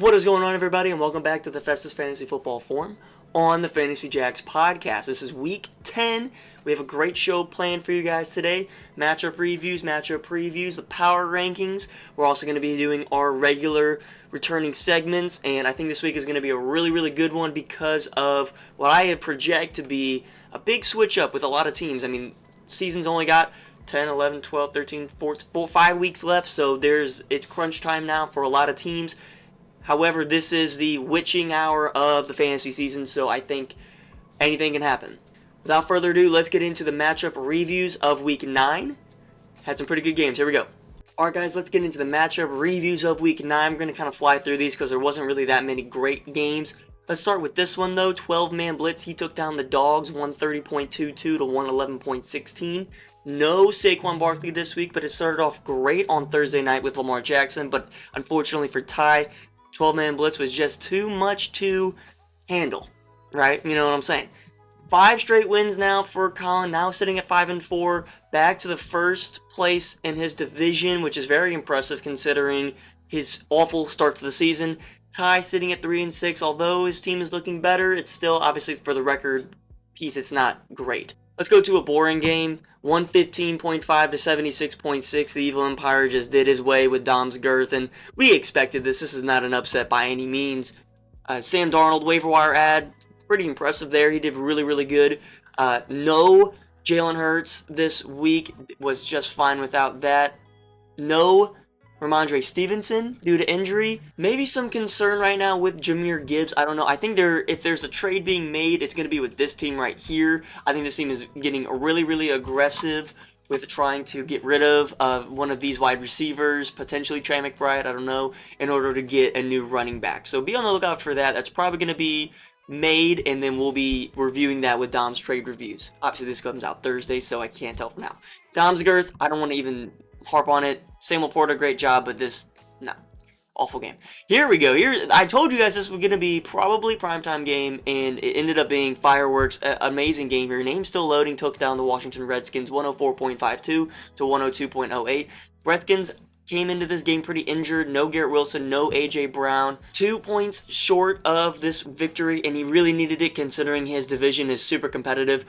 What is going on, everybody, and welcome back to the Festus Fantasy Football Forum on the Fantasy Jacks podcast. This is week 10. We have a great show planned for you guys today. Matchup previews, the power rankings. We're also going to be doing our regular returning segments, and I think this week is going to be a really good one because of what I project to be a big switch up with a lot of teams. I mean, season's only got 10, 11, 12, 13, 14, 5 weeks left, so it's crunch time now for a lot of teams. However, this is the witching hour of the fantasy season, so I think anything can happen. Without further ado, let's get into the matchup reviews of Week 9. Had some pretty good games. Here we go. Alright guys, let's get into the matchup reviews of Week 9. I'm going to kind of fly through these because there wasn't really that many great games. Let's start with this one though. 12-man blitz. He took down the Dogs 130.22 to 111.16. No Saquon Barkley this week, but it started off great on Thursday night with Lamar Jackson. But unfortunately for Ty, 12-man blitz was just too much to handle, right? You know what I'm saying? 5 straight wins now for Colin, now sitting at 5-4, back to the first place in his division, which is very impressive considering his awful start to the season. Ty sitting at 3-6, although his team is looking better, it's still, obviously for the record piece, it's not great. Let's go to a boring game. 115.5 to 76.6. The Evil Empire just did his way with Dom's girth, and we expected this. This is not an upset by any means. Sam Darnold, waiver wire ad, pretty impressive there. He did really good. No Jalen Hurts this week, was just fine without that. No Ramondre Stevenson due to injury. Maybe some concern right now with Jahmyr Gibbs. I don't know. I think if there's a trade being made, it's going to be with this team right here. I think this team is getting really aggressive with trying to get rid of one of these wide receivers, potentially Trey McBride, I don't know, in order to get a new running back. So be on the lookout for that. That's probably going to be made, and then we'll be reviewing that with Dom's trade reviews. Obviously, this comes out Thursday, so I can't tell for now. Dom's girth, I don't want to even harp on it. Samuel Porter, great job, but this, no. Awful game. Here we go. I told you guys this was going to be probably primetime game, and it ended up being fireworks. Amazing game here. Name still loading. Took down the Washington Redskins 104.52 to 102.08. Redskins came into this game pretty injured. No Garrett Wilson, no A.J. Brown. 2 points short of this victory, and he really needed it considering his division is super competitive.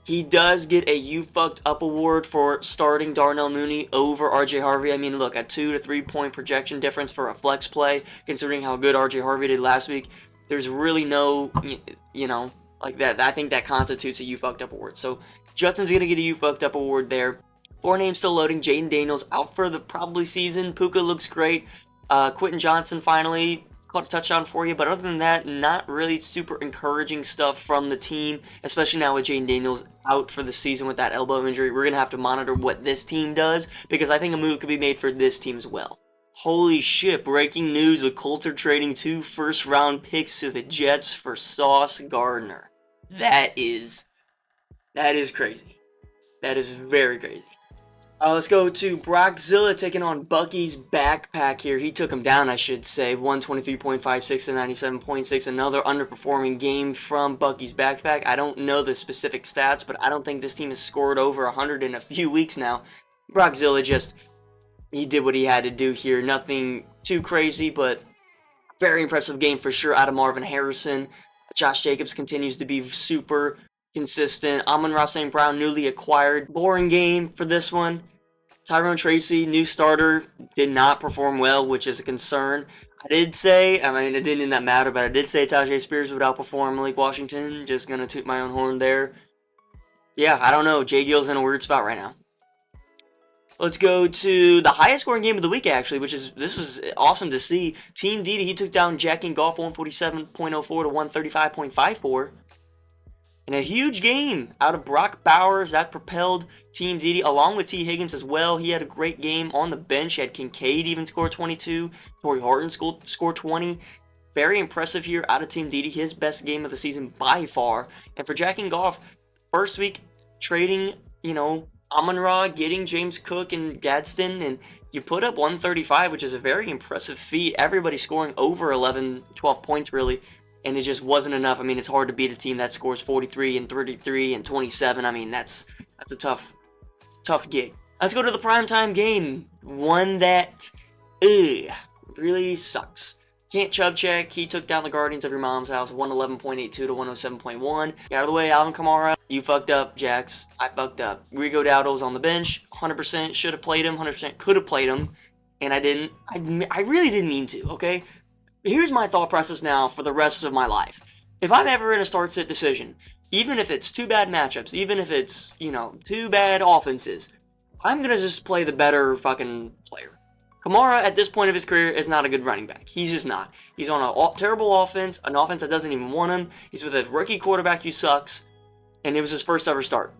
He does get a You Fucked Up award for starting Darnell Mooney over R.J. Harvey. I mean, look, a 2 to 3 point projection difference for a flex play, considering how good R.J. Harvey did last week. There's really no, like that. I think that constitutes a You Fucked Up award. So Justin's going to get a You Fucked Up award there. 4 names still loading. Jaden Daniels out for the probably season. Puka looks great. Quentin Johnson finally caught a touchdown for you, but other than that, not really super encouraging stuff from the team, especially now with Jaden Daniels out for the season with that elbow injury. We're going to have to monitor what this team does, because I think a move could be made for this team as well. Holy shit, breaking news, the Colts are trading 2 first-round picks to the Jets for Sauce Gardner. That is crazy. That is very crazy. Let's go to Brockzilla taking on Bucky's backpack here. He took him down, I should say. 123.56 to 97.6. Another underperforming game from Bucky's backpack. I don't know the specific stats, but I don't think this team has scored over 100 in a few weeks now. Brockzilla he did what he had to do here. Nothing too crazy, but very impressive game for sure out of Marvin Harrison. Josh Jacobs continues to be super consistent. Amon-Ra St. Brown, newly acquired. Boring game for this one. Tyrone Tracy, new starter, did not perform well, which is a concern. I did say, it didn't that matter, but I did say Tajay Spears would outperform Malik Washington. Just going to toot my own horn there. Yeah, I don't know. Jay Gill's in a weird spot right now. Let's go to the highest scoring game of the week, actually, this was awesome to see. Team Didi, he took down Jack and Goff 147.04 to 135.54. And a huge game out of Brock Bowers that propelled Team Didi along with T. Higgins as well. He had a great game on the bench. He had Kincaid even score 22. Torrey Horton scored 20. Very impressive here out of Team Didi. His best game of the season by far. And for Jack and Goff, first week trading, Amon-Ra, getting James Cook and Gadsden, and you put up 135, which is a very impressive feat. Everybody scoring over 11, 12 points really. And it just wasn't enough. I mean, it's hard to beat a team that scores 43 and 33 and 27. I mean, that's a tough gig. Let's go to the primetime game. One that really sucks. Can't Chubb check. He took down the Guardians of your mom's house, 111.82 to 107.1. Get out of the way, Alvin Kamara. You fucked up, Jax. I fucked up. Rico Dowdle was on the bench. 100% should have played him. 100% could have played him. And I didn't. I really didn't mean to, okay? Here's my thought process now for the rest of my life. If I'm ever in a start-sit decision, even if it's two bad matchups, even if it's, two bad offenses, I'm going to just play the better fucking player. Kamara, at this point of his career, is not a good running back. He's just not. He's on a terrible offense, an offense that doesn't even want him. He's with a rookie quarterback who sucks, and it was his first ever start.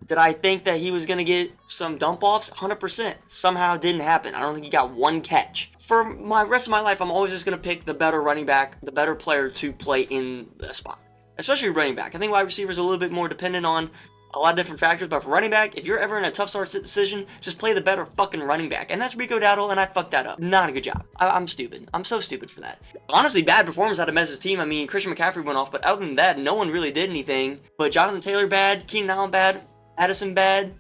Did I think that he was going to get some dump-offs? 100%. Somehow it didn't happen. I don't think he got one catch. For my rest of my life, I'm always just going to pick the better running back, the better player to play in the spot. Especially running back. I think wide receiver is a little bit more dependent on a lot of different factors, but for running back, if you're ever in a tough start decision, just play the better fucking running back. And that's Rico Dowdle, and I fucked that up. Not a good job. I'm stupid. I'm so stupid for that. Honestly, bad performance out of Mez's team. I mean, Christian McCaffrey went off, but other than that, no one really did anything. But Jonathan Taylor bad, Keenan Allen bad, Addison bad,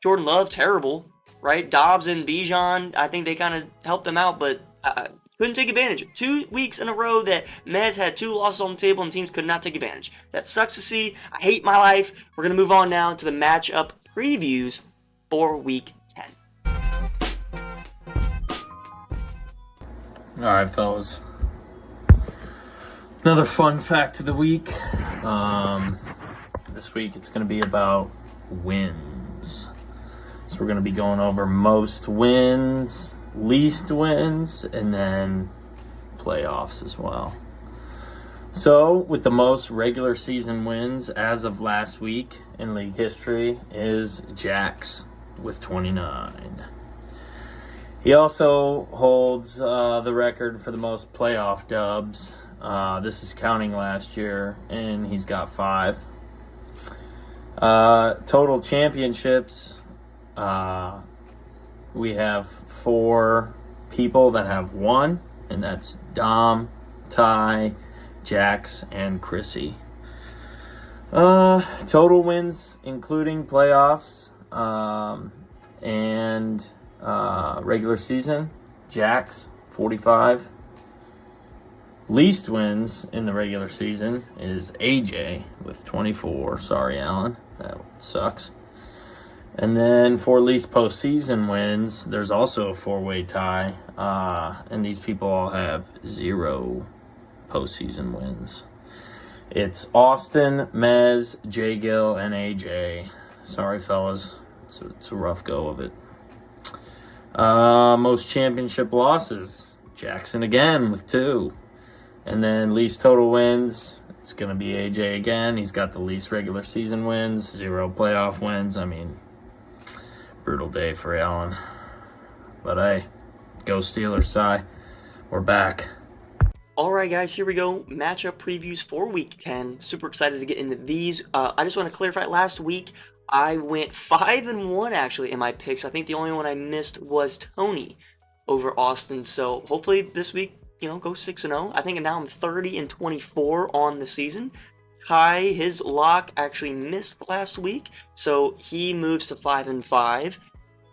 Jordan Love terrible, right? Dobbs and Bijan, I think they kind of helped them out, but couldn't take advantage. 2 weeks in a row that Mez had 2 losses on the table and teams could not take advantage. That sucks to see. I hate my life. We're going to move on now to the matchup previews for Week 10. All right, fellas. Another fun fact of the week. This week it's going to be about wins. So we're going to be going over most wins, least wins, and then playoffs as well. So, with the most regular season wins as of last week in league history is Jax with 29. He also holds the record for the most playoff dubs. This is counting last year, and he's got 5. Total championships, we have 4 people that have 1, and that's Dom, Ty, Jax, and Chrissy. Total wins, including playoffs and regular season, Jax, 45. Least wins in the regular season is AJ with 24. Sorry, Alan. That sucks. And then for least postseason wins, there's also a 4-way tie. And these people all have 0 postseason wins. It's Austin, Mez, J. Gill, and AJ. Sorry, fellas. It's a rough go of it. Most championship losses, Jackson again with 2. And then least total wins, it's going to be AJ again. He's got the least regular season wins, 0 playoff wins. I mean, brutal day for Allen. But hey, go Steelers, Ty. We're back. Alright guys, here we go. Matchup previews for Week 10. Super excited to get into these. I just want to clarify, last week I went 5-1 actually in my picks. I think the only one I missed was Tony over Austin. So hopefully this week, go 6-0. I think now I'm 30-24 on the season. Ty, his lock actually missed last week, so he moves to 5-5.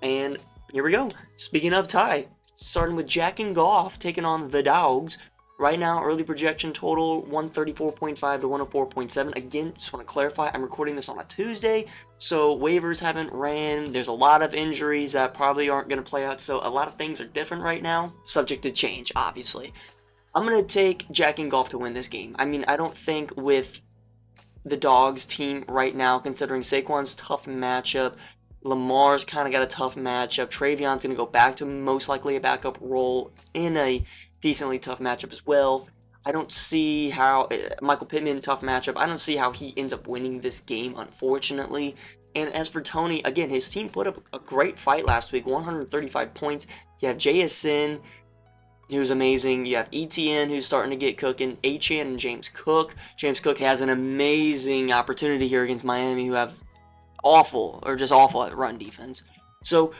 And here we go. Speaking of Ty, starting with Jack and Goff taking on the Dogs. Right now, early projection total 134.5 to 104.7. Again, just want to clarify, I'm recording this on a Tuesday, so waivers haven't ran. There's a lot of injuries that probably aren't going to play out, so a lot of things are different right now, subject to change, obviously. I'm going to take Jack and Goff to win this game. I mean, I don't think with the Dogs team right now, considering Saquon's tough matchup, Lamar's kind of got a tough matchup, Trayvon's going to go back to most likely a backup role in a decently tough matchup as well. I don't see how Michael Pittman, tough matchup. I don't see how he ends up winning this game, unfortunately. And as for Tony, again, his team put up a great fight last week, 135 points. You have JSN, who's amazing. You have ETN, who's starting to get cooking. Achane and James Cook. James Cook has an amazing opportunity here against Miami, who have awful at run defense. So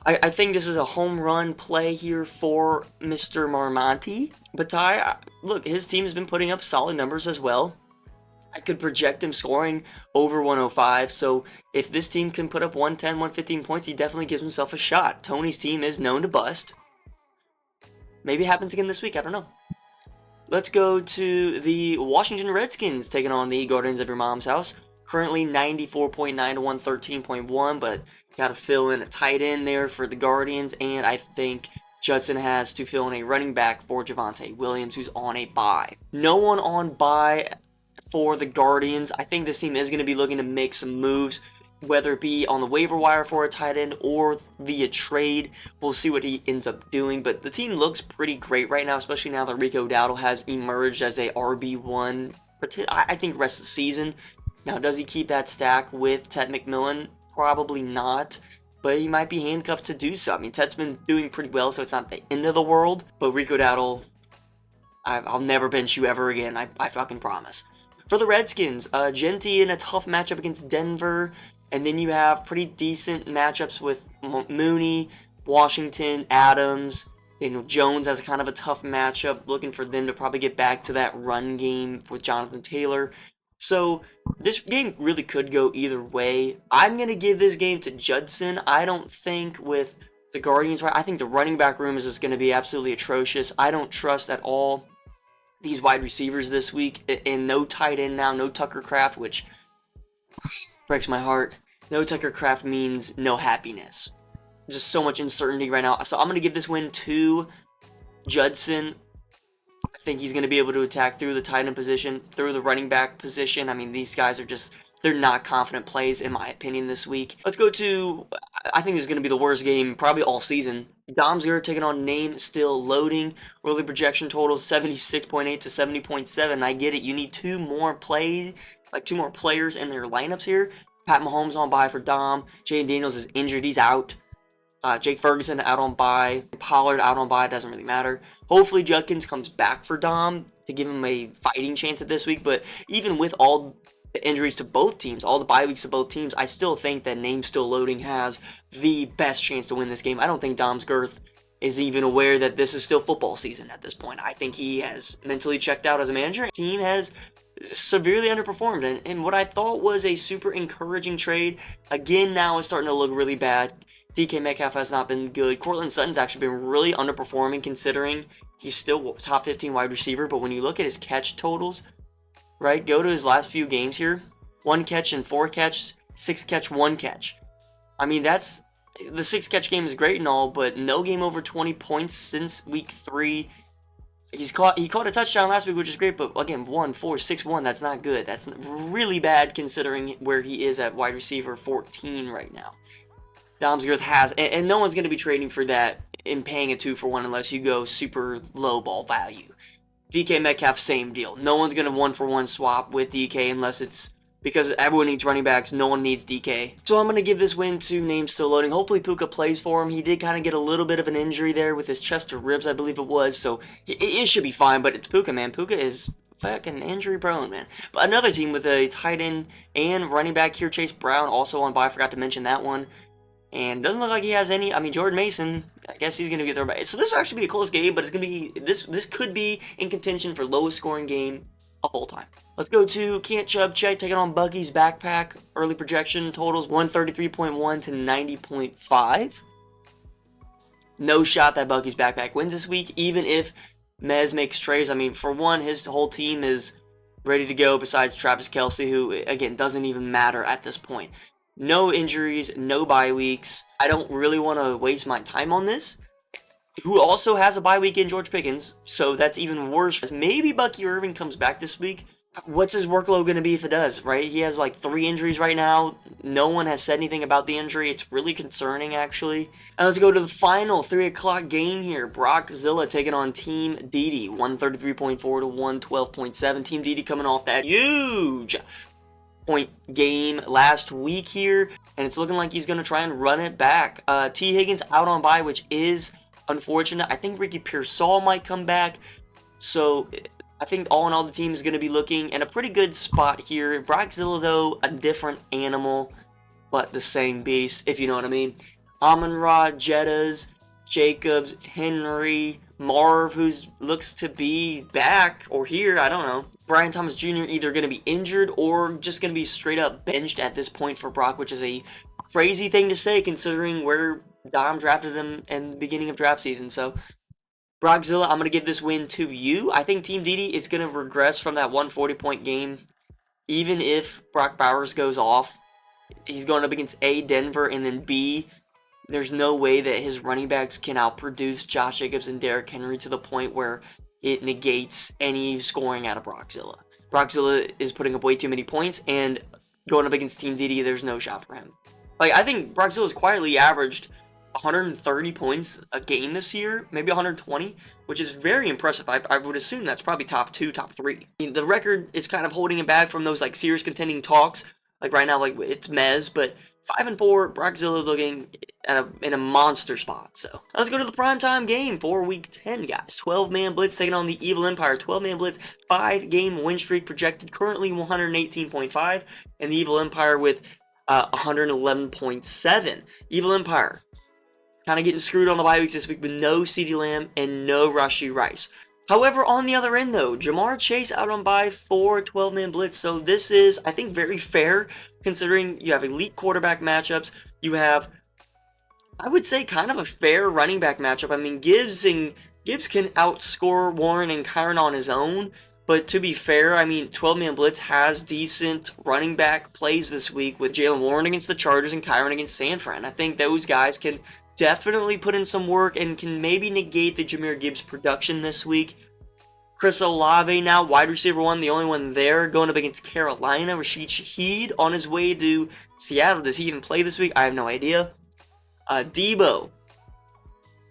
I think this is a home run play here for Mr. Marmonti. But Ty, look, his team has been putting up solid numbers as well. I could project him scoring over 105. So if this team can put up 110, 115 points, he definitely gives himself a shot. Tony's team is known to bust. Maybe it happens again this week. I don't know. let's go to the Washington Redskins taking on the Guardians of your mom's house. Currently 94.9 to 113.1, but got to fill in a tight end there for the Guardians, and I think Judson has to fill in a running back for Javonte Williams, who's on a bye. No one on bye for the Guardians. I think this team is going to be looking to make some moves, whether it be on the waiver wire for a tight end or via trade. We'll see what he ends up doing, but the team looks pretty great right now, especially now that Rico Dowdle has emerged as a RB1, I think, rest of the season. Now, does he keep that stack with Ted McMillan? Probably not, but he might be handcuffed to do so. I mean, Ted's been doing pretty well, so it's not the end of the world, but Rico Dowdle, I'll never bench you ever again, I fucking promise. For the Redskins, Genty in a tough matchup against Denver, and then you have pretty decent matchups with Mooney, Washington, Adams. Daniel Jones has kind of a tough matchup, looking for them to probably get back to that run game with Jonathan Taylor. So this game really could go either way. I'm going to give this game to Judson. I don't think with the Guardians, I think the running back room is just going to be absolutely atrocious. I don't trust at all these wide receivers this week, and no tight end now, no Tucker Kraft, which breaks my heart. No Tucker Kraft means no happiness. Just so much uncertainty right now. So I'm going to give this win to Judson. I think he's going to be able to attack through the tight end position, through the running back position. I mean, these guys are just, they're not confident plays, in my opinion, this week. Let's go to, I think this is going to be the worst game probably all season. Domsger taking on Name Still Loading. Early projection totals 76.8 to 70.7. I get it. You need two more players in their lineups here. Pat Mahomes on bye for Dom. Jaden Daniels is injured. He's out. Jake Ferguson out on bye. Pollard out on bye. Doesn't really matter. Hopefully Judkins comes back for Dom to give him a fighting chance at this week. But even with all the injuries to both teams, all the bye weeks of both teams, I still think that Name Still Loading has the best chance to win this game. I don't think Dom's Girth is even aware that this is still football season at this point. I think he has mentally checked out as a manager. The team has severely underperformed, and what I thought was a super encouraging trade, again, now is starting to look really bad. DK Metcalf has not been good. Courtland Sutton's actually been really underperforming, considering he's still top 15 wide receiver, but when you look at his catch totals, right, go to his last few games here, 1 catch and 4 catch, 6 catch, 1 catch. I mean, that's, the 6 catch game is great and all, but no game over 20 points since week 3. He caught a touchdown last week, which is great, but again, 1, 4, 6, 1, that's not good. That's really bad considering where he is at wide receiver 14 right now. Domsgrove has, and no one's going to be trading for that and paying a 2-for-1 unless you go super low ball value. DK Metcalf, same deal. No one's going to 1-for-1 swap with DK unless it's because everyone needs running backs. No one needs DK. So I'm going to give this win to Name Still Loading. Hopefully Puka plays for him. He did kind of get a little bit of an injury there with his chest or ribs, I believe it was. So it should be fine, but it's Puka, man. Puka is fucking injury prone, man. But another team with a tight end and running back here, Chase Brown, also on bye. I forgot to mention that one. And doesn't look like he has any. I mean, Jordan Mason, I guess he's going to get there. So this will actually be a close game, but it's going to be, this could be in contention for lowest scoring game of all time. Let's go to Can't Chubb Check taking on Buggy's Backpack. Early projection totals 133.1 to 90.5. No shot that Buggy's Backpack wins this week, even if Mez makes trades. I mean, for one, his whole team is ready to go besides Travis Kelce, who, again, doesn't even matter at this point. No injuries, no bye weeks. I don't really want to waste my time on this. Who also has a bye week in George Pickens, so that's even worse. Maybe Bucky Irving comes back this week. What's his workload going to be if it does, right? He has like 3 injuries right now. No one has said anything about the injury. It's really concerning, actually. And let's go to the final 3 o'clock game here. Brockzilla taking on Team Didi. 133.4 to 112.7. Team Didi coming off that huge point game last week here, and it's looking like he's going to try and run it back. T. Higgins out on bye, which is unfortunate. I think Ricky Pearsall might come back, so I think all in all the team is going to be looking in a pretty good spot here. Brockzilla, though, a different animal, but the same beast, if you know what I mean. Amon-Ra, Jettas, Jacobs, Henry, Marv, who looks to be back or here, I don't know. Brian Thomas Jr. either going to be injured or just going to be straight up benched at this point for Brock, which is a crazy thing to say considering where Dom drafted him in the beginning of draft season. So Brockzilla, I'm going to give this win to you. I think Team Didi is going to regress from that 140-point game. Even if Brock Bowers goes off, he's going up against A, Denver, and then B, there's no way that his running backs can outproduce Josh Jacobs and Derrick Henry to the point where it negates any scoring out of Brockzilla. Brockzilla is putting up way too many points, and going up against Team Didi, there's no shot for him. Like, I think Brockzilla's quietly averaged 130 points a game this year, maybe 120, which is very impressive. I would assume that's probably top 2, top 3. I mean, the record is kind of holding him back from those, like, serious contending talks. Like, right now, like, it's Mez, but 5-4, Brockzilla's looking in a monster spot. So, let's go to the primetime game for Week 10, guys. 12-man blitz taking on the Evil Empire. 12-man blitz, 5-game win streak projected, currently 118.5, and the Evil Empire with 111.7. Evil Empire kind of getting screwed on the bye weeks this week with no CeeDee Lamb and no Rashee Rice. However, on the other end, though, Jamar Chase out on bye for 12-man blitz. So this is, I think, very fair considering you have elite quarterback matchups. You have, I would say, kind of a fair running back matchup. I mean, Gibbs can outscore Warren and Kyron on his own. But to be fair, I mean, 12-man blitz has decent running back plays this week with Jalen Warren against the Chargers and Kyron against San Fran. I think those guys can definitely put in some work and can maybe negate the Jahmyr Gibbs production this week. Chris Olave now, wide receiver 1, the only one there, going up against Carolina. Rashid Shaheed on his way to Seattle. Does he even play this week? I have no idea. Debo.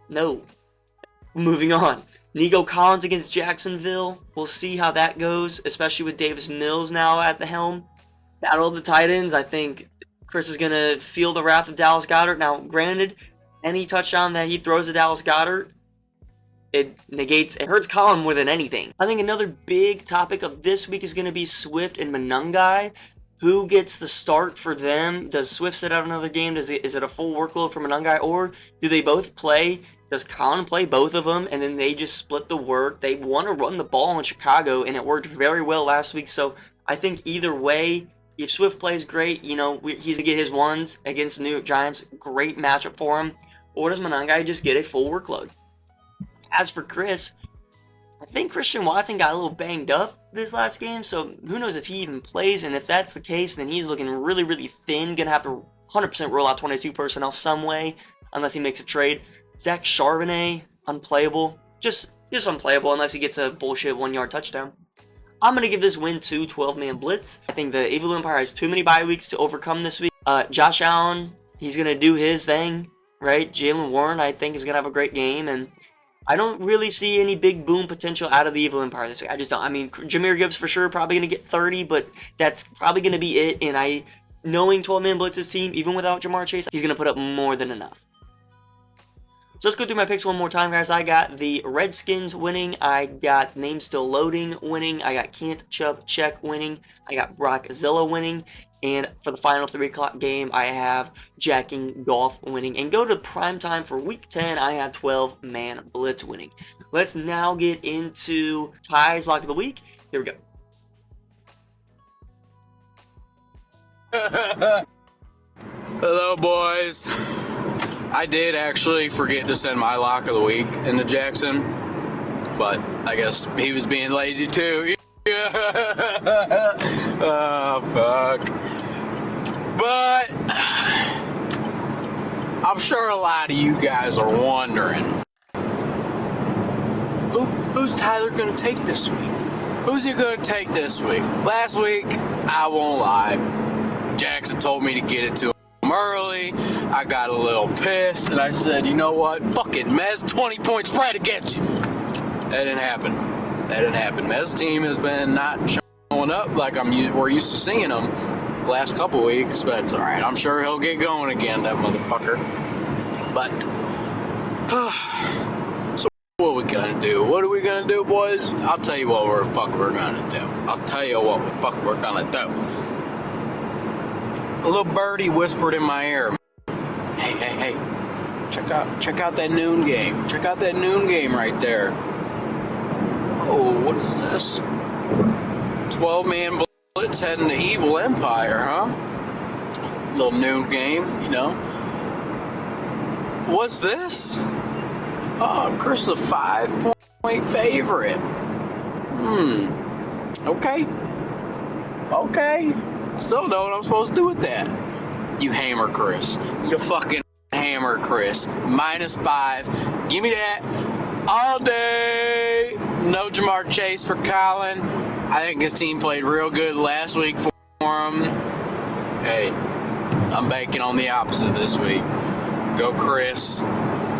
No. Moving on. Nico Collins against Jacksonville. We'll see how that goes, especially with Davis Mills now at the helm. Battle of the tight ends. I think Chris is going to feel the wrath of Dallas Goedert. Now, granted, any touchdown that he throws to Dallas Goedert, it hurts Colin more than anything. I think another big topic of this week is going to be Swift and Monangai. Who gets the start for them? Does Swift sit out another game? Is it a full workload for Monangai? Or do they both play? Does Colin play both of them and then they just split the work? They want to run the ball in Chicago and it worked very well last week. So I think either way, if Swift plays great, you know, he's going to get his ones against the New York Giants. Great matchup for him. Or does Monangai just get a full workload? As for Chris, I think Christian Watson got a little banged up this last game, so who knows if he even plays, and if that's the case, then he's looking really, really thin. Gonna have to 100% roll out 22 personnel some way, unless he makes a trade. Zach Charbonnet, unplayable. Just unplayable unless he gets a bullshit 1-yard touchdown. I'm gonna give this win to 12-man blitz. I think the Evil Empire has too many bye weeks to overcome this week. Josh Allen, he's gonna do his thing, right? Jalen Warren, I think, is gonna have a great game, and I don't really see any big boom potential out of the Evil Empire this week. I just don't. I mean, Jahmyr Gibbs for sure, probably going to get 30, but that's probably going to be it. And knowing 12-man blitz's team, even without Jamar Chase, he's going to put up more than enough. So let's go through my picks one more time, guys. I got the Redskins winning. I got Name Still Loading winning. I got Can't Chubb Check winning. I got Brockzilla winning. And for the final 3 o'clock game, I have Jacking Golf winning. And go to primetime for Week 10, I have 12-man blitz winning. Let's now get into Ty's Lock of the Week. Here we go. Hello, boys. I did actually forget to send my Lock of the Week into Jackson, but I guess he was being lazy too. Oh, fuck. But I'm sure a lot of you guys are wondering, who's Tyler going to take this week? Who's he going to take this week? Last week, I won't lie, Jackson told me to get it to him early. I got a little pissed, and I said, you know what? Fuck it, Mez, 20 points right against you. That didn't happen. Mez's team has been not showing up like we're used to seeing them last couple weeks, but it's alright. I'm sure he'll get going again, that motherfucker. But, so what are we gonna do? What are we gonna do, boys? I'll tell you what we're gonna do. A little birdie whispered in my ear, hey, check out that noon game. Check out that noon game right there. Oh, what is this? 12-man blitz heading to Evil Empire, huh? Little noon game, you know. What's this? Oh, Chris is a 5-point favorite. Okay. I still don't know what I'm supposed to do with that. You hammer Chris. You fucking hammer Chris. -5. Give me that all day. No Jamar Chase for Colin. I think his team played real good last week for him. Hey, I'm banking on the opposite this week. Go Chris.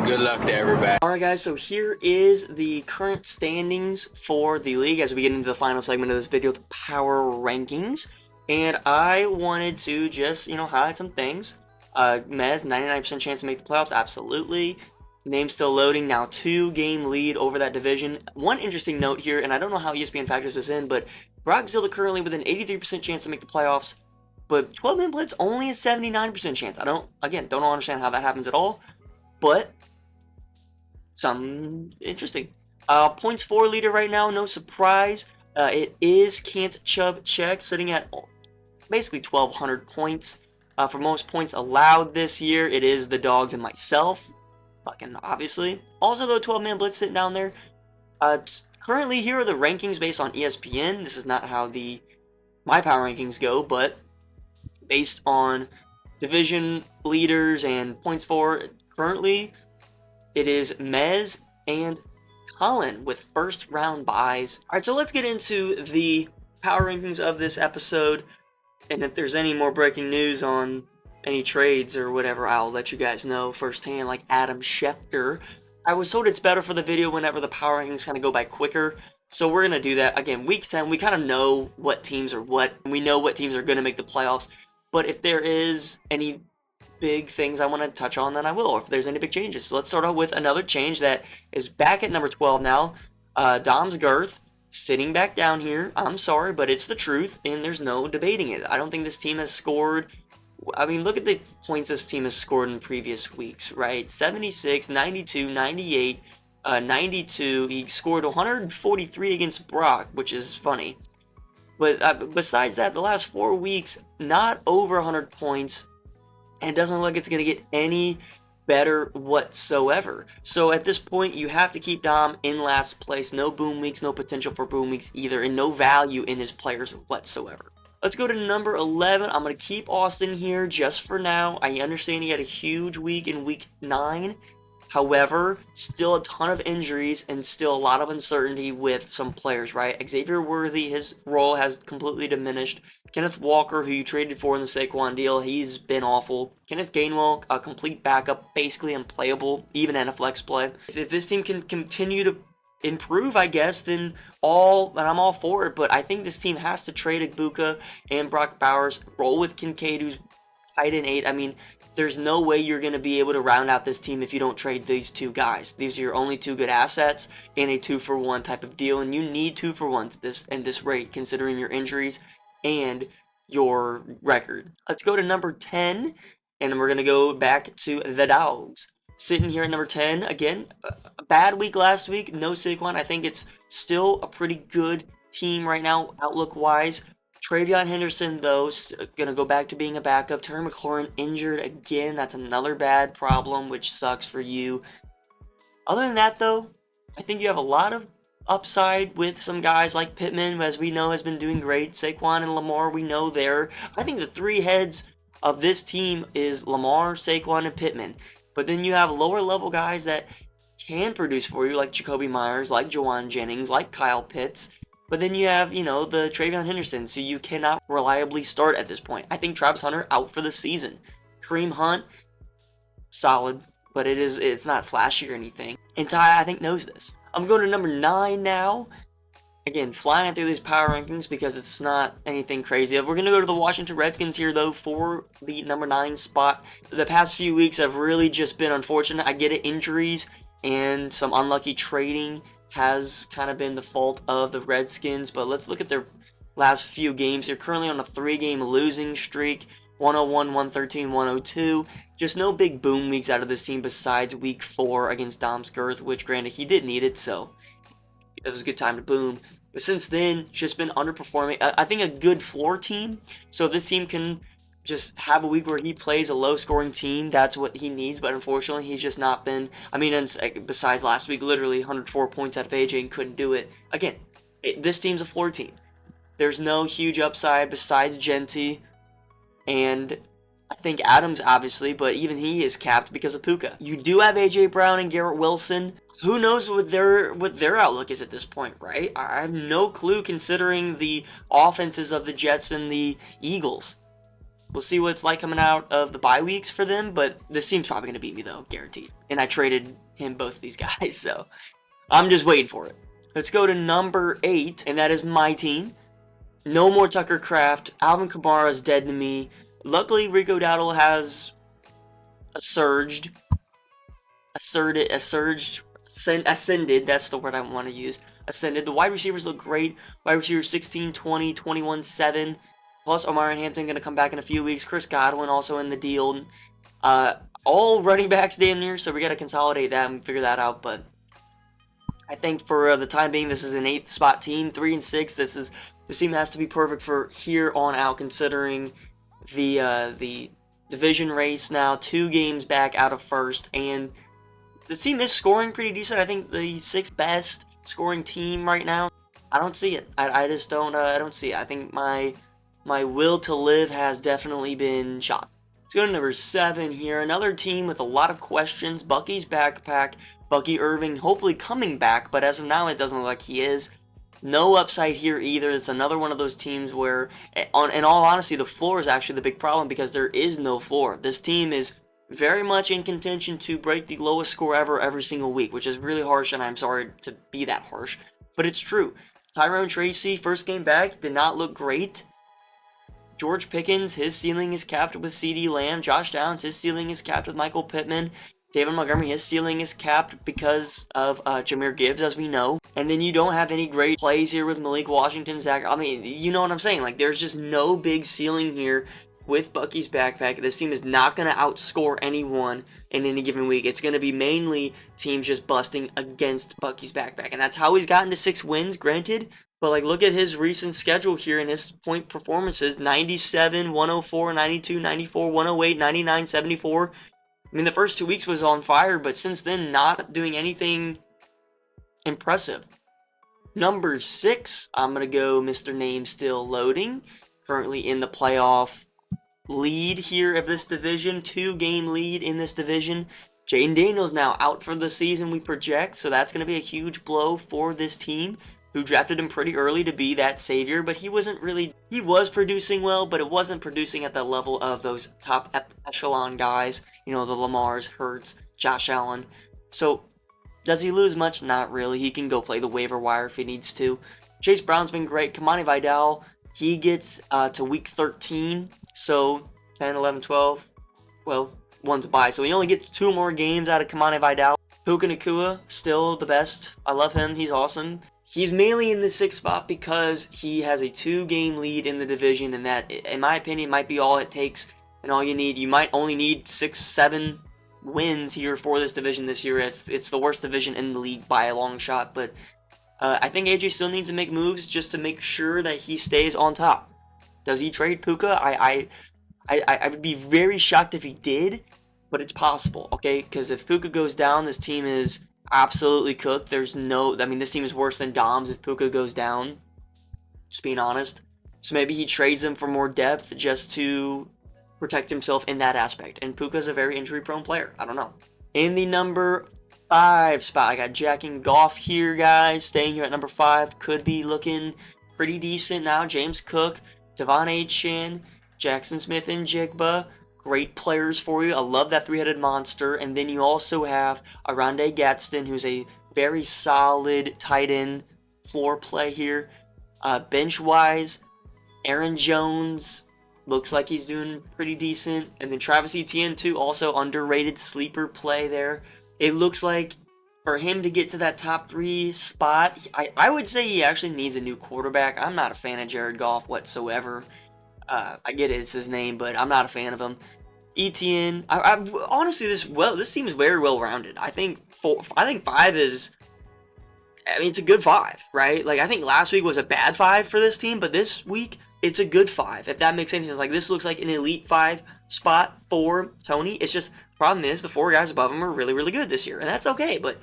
Good luck to everybody. Alright guys, so here is the current standings for the league as we get into the final segment of this video, the power rankings. And I wanted to just, highlight some things. Mez, 99% chance to make the playoffs, absolutely. Name still loading, now 2-game lead over that division. One interesting note here, and I don't know how ESPN factors this in, but Brockzilla currently with an 83% chance to make the playoffs, but 12-man blitz only a 79% chance. I don't understand how that happens at all, but some interesting. Points for leader right now, no surprise. It is Can't Chubb Check, sitting at basically 1,200 points. For most points allowed this year, it is the dogs and myself. Fucking obviously. Also, though, 12-man blitz sitting down there. Currently, here are the rankings based on ESPN. This is not how my power rankings go, but based on division leaders and points for, currently, it is Mez and Colin with first round buys. Alright, so let's get into the power rankings of this episode. And if there's any more breaking news on any trades or whatever, I'll let you guys know firsthand, like Adam Schefter. I was told it's better for the video whenever the power rankings kind of go by quicker. So we're going to do that. Again, week 10, we kind of know what teams are what. We know what teams are going to make the playoffs. But if there is any big things I want to touch on, then I will, or if there's any big changes. So let's start out with another change that is back at number 12 now. Dom's Girth sitting back down here. I'm sorry, but it's the truth, and there's no debating it. I don't think this team has scored. I mean, look at the points this team has scored in previous weeks, right? 76, 92, 98, 92. He scored 143 against Brock, which is funny. But besides that, the last 4 weeks, not over 100 points. And it doesn't look like it's going to get any better whatsoever. So at this point, you have to keep Dom in last place. No boom weeks, no potential for boom weeks either, and no value in his players whatsoever. Let's go to number 11. I'm going to keep Austin here just for now. I understand he had a huge week in week 9. However, still a ton of injuries and still a lot of uncertainty with some players, right? Xavier Worthy, his role has completely diminished. Kenneth Walker, who you traded for in the Saquon deal, he's been awful. Kenneth Gainwell, a complete backup, basically unplayable, even in a flex play. If this team can continue to improve, I guess, then I'm all for it. But I think this team has to trade Ibuka and Brock Bowers, roll with Kincaid, who's tight in 8. I mean, there's no way you're going to be able to round out this team if you don't trade these two guys. These are your only 2 good assets in a 2-for-1 type of deal, and you need 2-for-1s at this rate, considering your injuries and your record. Let's go to number 10, and we're going to go back to the Dogs. Sitting here at number 10, again, a bad week last week, no Saquon. I think it's still a pretty good team right now, outlook-wise. Travion Henderson, though, going to go back to being a backup. Terry McLaurin injured again. That's another bad problem, which sucks for you. Other than that, though, I think you have a lot of upside with some guys like Pittman, as we know, has been doing great. Saquon and Lamar, we know there. I think the 3 heads of this team is Lamar, Saquon, and Pittman. But then you have lower-level guys that can produce for you, like Jacoby Myers, like Juwan Jennings, like Kyle Pitts. But then you have, the Travion Henderson, so you cannot reliably start at this point. I think Travis Hunter out for the season. Kareem Hunt, solid, but it's not flashy or anything. And Ty, I think, knows this. I'm going to number 9 now. Again, flying through these power rankings because it's not anything crazy. We're going to go to the Washington Redskins here, though, for the number 9 spot. The past few weeks have really just been unfortunate. I get it, injuries and some unlucky trading has kind of been the fault of the Redskins, but let's look at their last few games. They're currently on a 3-game losing streak, 101, 113, 102. Just no big boom weeks out of this team besides week 4 against Dom's Girth, which granted he did need it, so it was a good time to boom. But since then, just been underperforming. I think a good floor team, so if this team can just have a week where he plays a low-scoring team. That's what he needs, but unfortunately, he's just not been. I mean, and besides last week, literally 104 points out of AJ and couldn't do it. Again, this team's a floor team. There's no huge upside besides Genty, and I think Adams, obviously, but even he is capped because of Puka. You do have A.J. Brown and Garrett Wilson. Who knows what their outlook is at this point, right? I have no clue considering the offenses of the Jets and the Eagles. We'll see what it's like coming out of the bye weeks for them, but this team's probably going to beat me, though, guaranteed. And I traded him both of these guys, so I'm just waiting for it. Let's go to number 8, and that is my team. No more Tucker Kraft. Alvin Kamara is dead to me. Luckily, Rico Dowdle has ascended. That's the word I want to use. Ascended. The wide receivers look great. Wide receivers 16, 20, 21, 7. Plus, Omarion Hampton going to come back in a few weeks. Chris Godwin also in the deal. All running backs damn near, so we got to consolidate that and figure that out. But I think for the time being, this is an 8th spot team, 3 and 6. This team has to be perfect for here on out, considering the division race now, 2 games back out of first, and the team is scoring pretty decent. I think the 6th best scoring team right now. I don't see it. I just don't. I don't see it. I think my will to live has definitely been shot. Let's go to number 7 here. Another team with a lot of questions. Bucky's backpack. Bucky Irving hopefully coming back, but as of now, it doesn't look like he is. No upside here either. It's another one of those teams where, in all honesty, the floor is actually the big problem because there is no floor. This team is very much in contention to break the lowest score ever every single week, which is really harsh, and I'm sorry to be that harsh, but it's true. Tyrone Tracy, first game back, did not look great. George Pickens, his ceiling is capped with CeeDee Lamb. Josh Downs, his ceiling is capped with Michael Pittman. David Montgomery, his ceiling is capped because of Jahmyr Gibbs, as we know. And then you don't have any great plays here with Malik Washington, Zach. I mean, you know what I'm saying. Like, there's just no big ceiling here with Bucky's backpack. This team is not going to outscore anyone in any given week. It's going to be mainly teams just busting against Bucky's backpack. And that's how he's gotten to 6 wins, granted. But, like, look at his recent schedule here and his point performances. 97, 104, 92, 94, 108, 99, 74. I mean, the first 2 weeks was on fire, but since then, not doing anything impressive. Number 6, I'm going to go Mr. Name Still Loading. Currently in the playoff lead here of this division. 2-game lead in this division. Jaden Daniels now out for the season, we project, so that's going to be a huge blow for this team, who drafted him pretty early to be that savior, but he was producing well, but it wasn't producing at the level of those top echelon guys, you know, the Lamars, Hurts, Josh Allen. So, does he lose much? Not really. He can go play the waiver wire if he needs to. Chase Brown's been great. Kamani Vidal, he gets to week 13, so 10, 11, 12, well, one's a bye, so he only gets 2 more games out of Kamani Vidal. Puka Nacua, still the best. I love him. He's awesome. He's mainly in the 6th spot because he has a 2-game lead in the division, and that, in my opinion, might be all it takes and all you need. You might only need 6, 7 wins here for this division this year. It's the worst division in the league by a long shot, but I think AJ still needs to make moves just to make sure that he stays on top. Does he trade Puka? I would be very shocked if he did, but it's possible, okay? Because if Puka goes down, this team is absolutely cooked. This team is worse than Dom's if Puka goes down, just being honest. So maybe he trades him for more depth just to protect himself in that aspect. And Puka's a very injury-prone player. I don't know. In the number 5 spot, I got Jack and Goff here, guys. Staying here at number 5. Could be looking pretty decent now. James Cook, Devon Achane, Jackson Smith, and Jigba. Great players for you. I love that 3-headed monster. And then you also have Arande Gadsden, who's a very solid tight end floor play here. Bench-wise, Aaron Jones looks like he's doing pretty decent. And then Travis Etienne, too, also underrated sleeper play there. It looks like for him to get to that top 3 spot, I would say he actually needs a new quarterback. I'm not a fan of Jared Goff whatsoever. I get it, it's his name, but I'm not a fan of him. Etienne, honestly, this team is very well rounded. I think 5 is, it's a good 5, right? Like, I think last week was a bad 5 for this team, but this week it's a good 5, if that makes any sense. Like, this looks like an elite 5 spot for Tony. It's just, problem is, the 4 guys above him are really, really good this year, and that's okay. But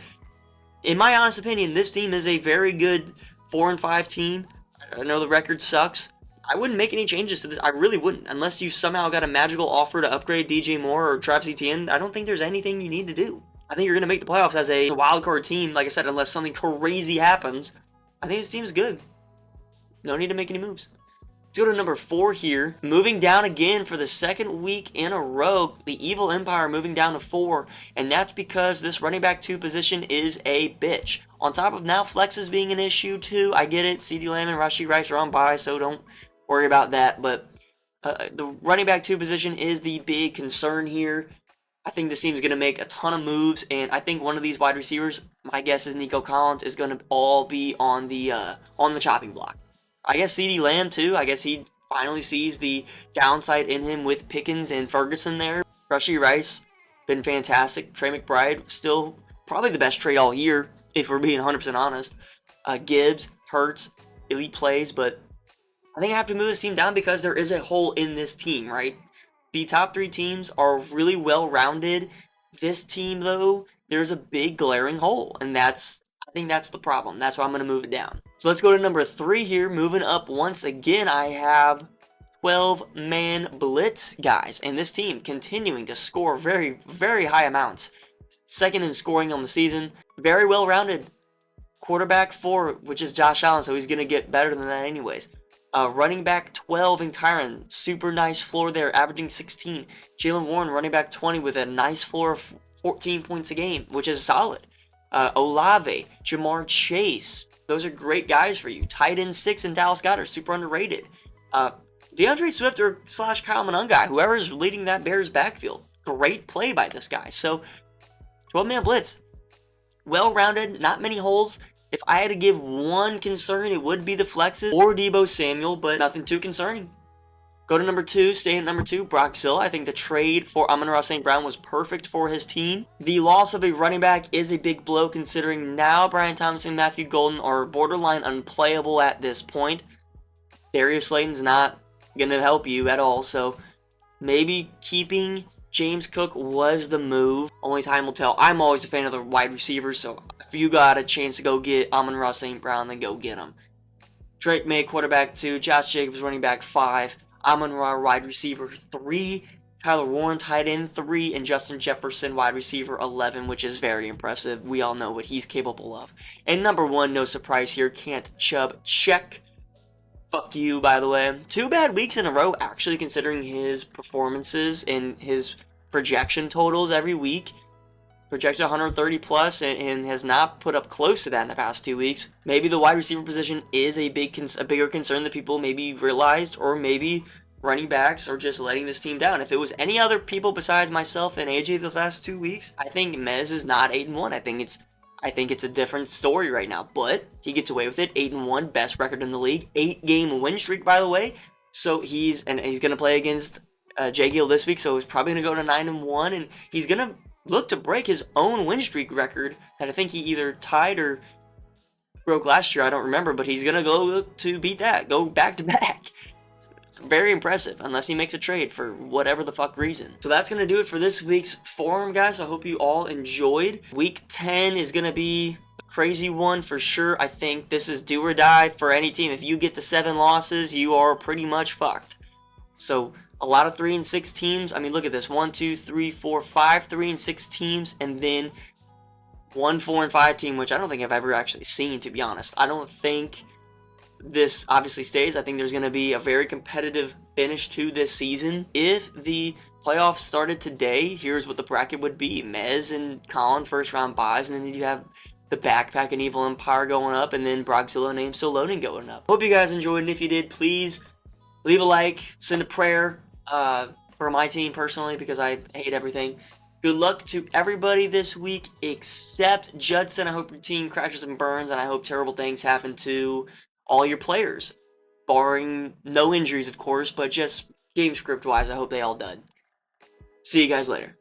in my honest opinion, this team is a very good 4-5 team. I know the record sucks. I wouldn't make any changes to this. I really wouldn't. Unless you somehow got a magical offer to upgrade DJ Moore or Travis Etienne, I don't think there's anything you need to do. I think you're going to make the playoffs as a wildcard team, like I said, unless something crazy happens. I think this team is good. No need to make any moves. Let's go to number 4 here. Moving down again for the second week in a row. The Evil Empire moving down to 4. And that's because this running back 2 position is a bitch. On top of now flexes being an issue too. I get it. CeeDee Lamb and Rashee Rice are on bye, so don't worry about that. But the running back 2 position is the big concern here. I think this team is going to make a ton of moves, and I think one of these wide receivers, my guess is Nico Collins, is going to all be on the chopping block. I guess CeeDee Lamb too. I guess he finally sees the downside in him with Pickens and Ferguson there. Rashee Rice, been fantastic. Trey McBride, still probably the best trade all year, if we're being 100% honest. Gibbs, Hurts, elite plays, but I think I have to move this team down because there is a hole in this team, right? The top 3 teams are really well-rounded. This team, though, there's a big glaring hole, and I think that's the problem. That's why I'm going to move it down. So let's go to number 3 here. Moving up once again, I have 12-man blitz guys, and this team continuing to score very, very high amounts. Second in scoring on the season. Very well-rounded. Quarterback 4, which is Josh Allen, so he's going to get better than that anyways. Running back 12 in Kyron, super nice floor there, averaging 16. Jalen Warren, running back 20 with a nice floor of 14 points a game, which is solid. Olave, Jamar Chase, those are great guys for you. Tight end 6 in Dallas Goedert, super underrated. DeAndre Swift or / Kyle Monangai, whoever's leading that Bears backfield, great play by this guy. So 12-man blitz, well-rounded, not many holes. If I had to give one concern, it would be the flexes or Deebo Samuel, but nothing too concerning. Go to number 2, stay at number 2, Brock Zilla. I think the trade for Amon-Ra St. Brown was perfect for his team. The loss of a running back is a big blow considering now Brian Thompson and Matthew Golden are borderline unplayable at this point. Darius Slayton's not going to help you at all, so maybe keeping James Cook was the move. Only time will tell. I'm always a fan of the wide receivers, so if you got a chance to go get Amon-Ra St. Brown, then go get him. Drake May, quarterback 2. Josh Jacobs, running back 5. Amon-Ra, wide receiver 3. Tyler Warren, tight end 3. And Justin Jefferson, wide receiver 11, which is very impressive. We all know what he's capable of. And number 1, no surprise here, Can't Chubb, check. Fuck you, by the way. 2 bad weeks in a row, actually, considering his performances and his projection totals every week. Projected 130 plus and has not put up close to that in the past 2 weeks. Maybe the wide receiver position is a bigger concern than people maybe realized, or maybe running backs are just letting this team down. If it was any other people besides myself and AJ those last 2 weeks, I think Mez is not 8-1. I think it's a different story right now, but he gets away with it. 8-1, best record in the league. 8-game win streak, by the way. So he's going to play against Jay Gill this week, so he's probably going to go to 9-1, and he's going to look to break his own win streak record that I think he either tied or broke last year. I don't remember, but he's going to go look to beat that. Go back to back. It's very impressive, unless he makes a trade for whatever the fuck reason. So that's going to do it for this week's forum, guys. I hope you all enjoyed. Week 10 is going to be a crazy one for sure. I think this is do or die for any team. If you get to 7 losses, you are pretty much fucked. So a lot of 3-6 teams. I mean, look at this. 1, 2, 3, 4, 5 3-6 teams, and then 1 4-5 team, which I don't think I've ever actually seen, to be honest. I don't think this obviously stays. I think there's going to be a very competitive finish to this season. If the playoffs started today, here's what the bracket would be. Mez and Colin first round buys, and then you have the Backpack and Evil Empire going up, and then Brockzilla and Aim Still Loading going up. Hope you guys enjoyed, and if you did, please leave a like, send a prayer for my team personally, because I hate everything. Good luck to everybody this week except Judson. I hope your team crashes and burns, and I hope terrible things happen to all your players, barring no injuries, of course, but just game script wise, I hope they all dud. See you guys later.